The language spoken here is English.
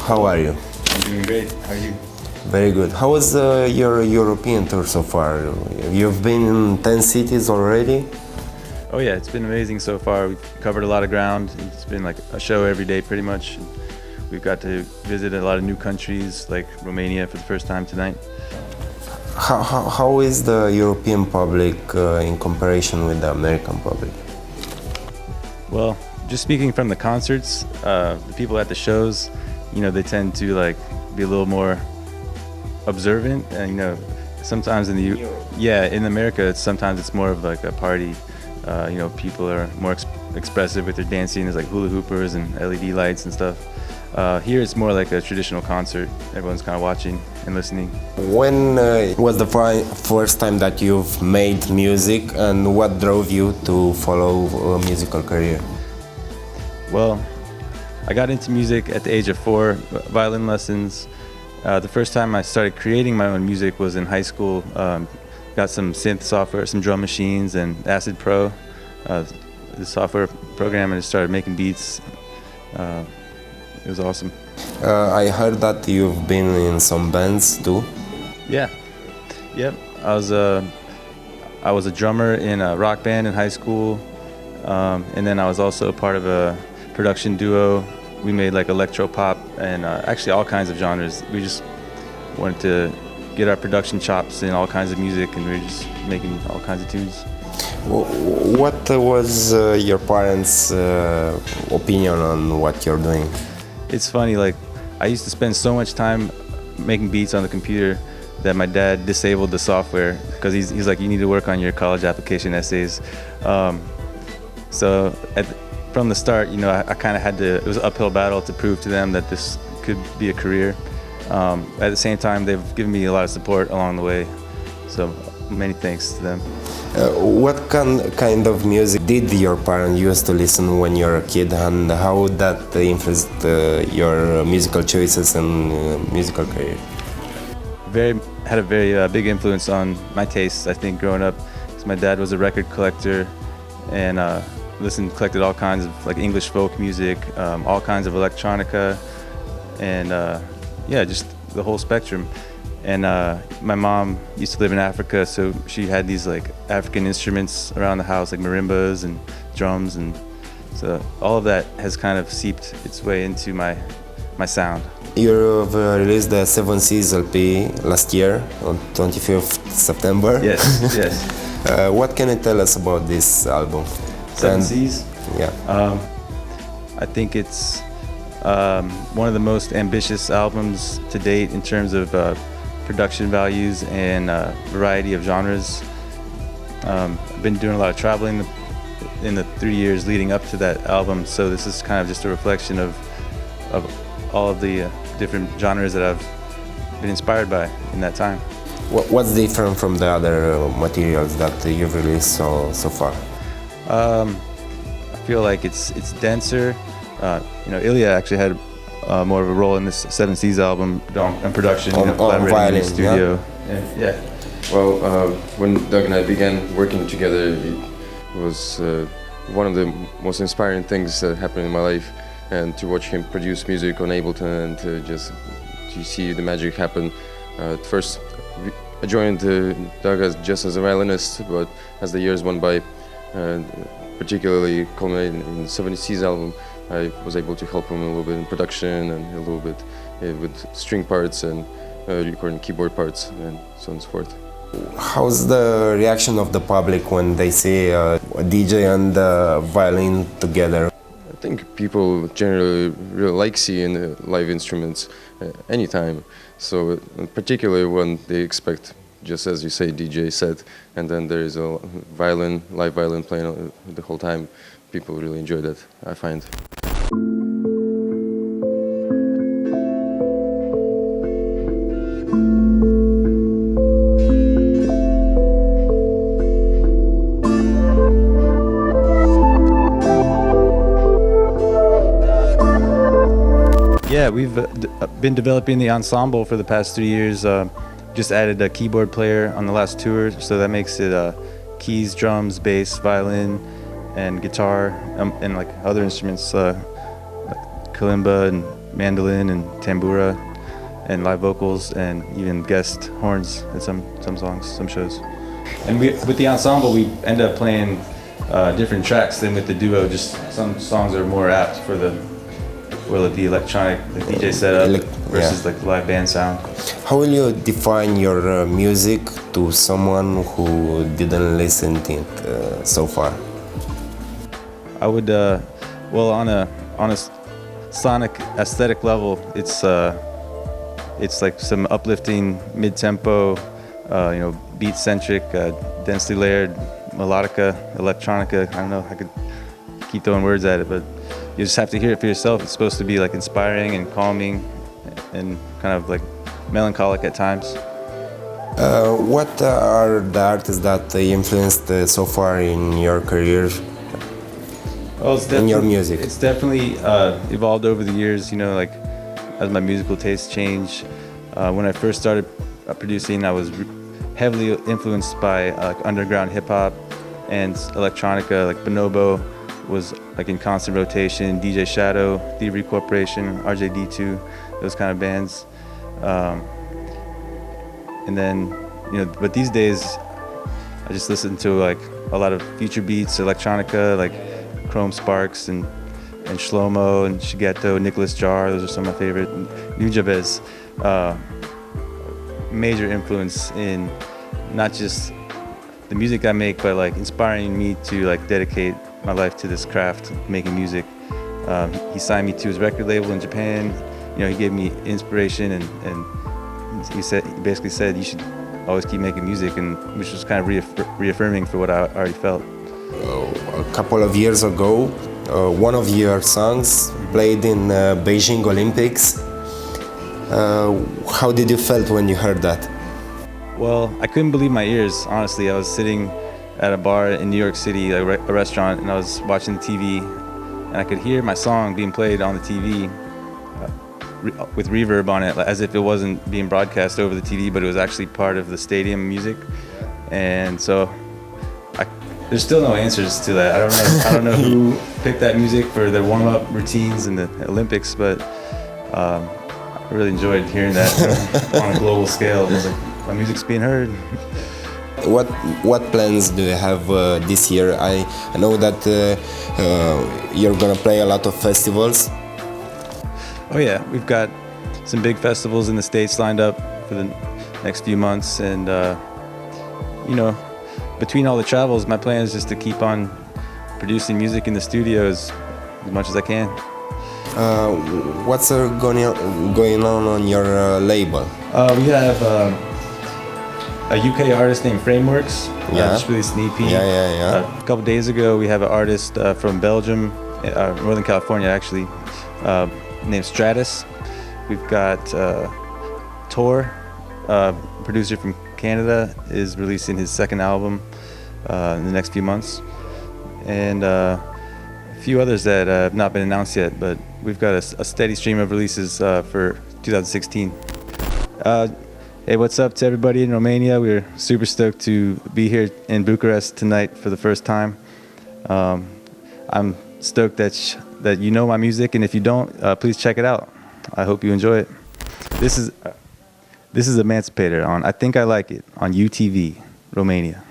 How are you? I'm doing great. How are you? Very good. How was your European tour so far? You've been in 10 cities already? Oh yeah, it's been amazing so far. We've covered a lot of ground. It's been like a show every day pretty much. We've got to visit a lot of new countries like Romania for the first time tonight. How is the European public in comparison with the American public? Well, just speaking from the concerts, the people at the shows, they tend to like be a little more observant, and sometimes in in America, sometimes it's more of like a party. People are more expressive with their dancing. There's like hula hoopers and LED lights and stuff. Here it's more like a traditional concert. Everyone's kind of watching and listening. When was the first time that you've made music, and what drove you to follow a musical career? Well, I got into music at the age of 4, violin lessons. The first time I started creating my own music was in high school. Got some synth software, some drum machines, and Acid Pro, the software program, and I started making beats. It was awesome. I heard that you've been in some bands too. Yeah, yep. I was a drummer in a rock band in high school, and then I was also a part of a production duo. We made like electro pop and actually all kinds of genres. We just wanted to get our production chops in all kinds of music, and we were just making all kinds of tunes. What was your parents' opinion on what you're doing? It's funny, like I used to spend so much time making beats on the computer that my dad disabled the software because he's like, you need to work on your college application essays. From the start, I kind of had to, it was an uphill battle to prove to them that this could be a career. At the same time, they've given me a lot of support along the way, so many thanks to them. What kind of music did your parents used to listen when you were a kid, and how that influenced your musical choices and musical career? Had a very big influence on my tastes, I think, growing up, because my dad was a record collector and collected all kinds of like English folk music, all kinds of electronica, and just the whole spectrum. And my mom used to live in Africa, so she had these like African instruments around the house, like marimbas and drums, and so all of that has kind of seeped its way into my sound. You released the 7 Seas LP last year on 25th September. Yes, yes. What can you tell us about this album? 7 Seas? Yeah. I think it's one of the most ambitious albums to date in terms of production values and variety of genres. I've been doing a lot of traveling in the 3 years leading up to that album, so this is kind of just a reflection of all of the different genres that I've been inspired by in that time. What's different from the other materials that you've released so far? I feel like it's denser. Ilya actually had more of a role in this 7 Seas album and production, collaborating violin, in the studio. Yeah. Well, when Doug and I began working together, it was one of the most inspiring things that happened in my life, and to watch him produce music on Ableton and to see the magic happen. At first, I joined Doug just as a violinist, but as the years went by, particularly culminating in the 7 Seas album, I was able to help him a little bit in production and a little bit with string parts and recording keyboard parts and so on and so forth. How's the reaction of the public when they see a DJ and violin together? I think people generally really like seeing live instruments anytime, so particularly when they expect, just as you say, DJ set, and then there is a live violin playing the whole time. People really enjoy that, I find. Yeah, we've been developing the ensemble for the past 3 years. Just added a keyboard player on the last tour, so that makes it keys, drums, bass, violin, and guitar, and like other instruments, like kalimba and mandolin and tambura and live vocals and even guest horns at some songs, some shows. And with the ensemble, we end up playing different tracks than with the duo. Just some songs are more apt for the electronic, the DJ setup versus like the live band sound. How will you define your music to someone who didn't listen to it so far? I would, well, on a sonic aesthetic level, it's like some uplifting mid-tempo, beat-centric, densely layered melodica, electronica. I don't know, I could keep throwing words at it, but you just have to hear it for yourself. It's supposed to be like inspiring and calming and kind of like melancholic at times. What are the artists that influenced so far in your career? Well, in your music? It's definitely evolved over the years, like as my musical tastes change. When I first started producing, I was heavily influenced by underground hip-hop and electronica, like Bonobo was like in constant rotation, DJ Shadow, Thievery Corporation, RJD2, those kind of bands. And then, but these days, I just listen to like a lot of future beats, electronica, like Chrome Sparks and Shlomo and Shigeto, Nicholas Jar, those are some of my favorite. Nujabes, major influence in not just the music I make, but like inspiring me to like dedicate my life to this craft, making music. He signed me to his record label in Japan. He gave me inspiration and he basically said you should always keep making music, and which was kind of reaffirming for what I already felt. A couple of years ago, one of your songs played in Beijing Olympics. How did you felt when you heard that? Well, I couldn't believe my ears, honestly. I was sitting at a bar in New York City, a restaurant, and I was watching the TV, and I could hear my song being played on the TV with reverb on it, as if it wasn't being broadcast over the TV, but it was actually part of the stadium music. And so there's still no answers to that. I don't know who picked that music for their warm-up routines in the Olympics, but I really enjoyed hearing that on a global scale. It was like, my music's being heard. What plans do you have this year? I know that you're gonna play a lot of festivals. Oh yeah, we've got some big festivals in the States lined up for the next few months, and between all the travels, my plan is just to keep on producing music in the studios as much as I can. What's going on your label? We have a UK artist named Frameworks. Just released an EP. A couple days ago, we have an artist from Belgium, Northern California actually, named Stratus. We've got Tor, producer from Canada, is releasing his second album in the next few months, and a few others that have not been announced yet, but we've got a steady stream of releases for 2016. Hey, what's up to everybody in Romania? We're super stoked to be here in Bucharest tonight for the first time. I'm stoked that you know my music, and if you don't, please check it out. I hope you enjoy it. This is Emancipator on I Think I Like It on UTV, Romania.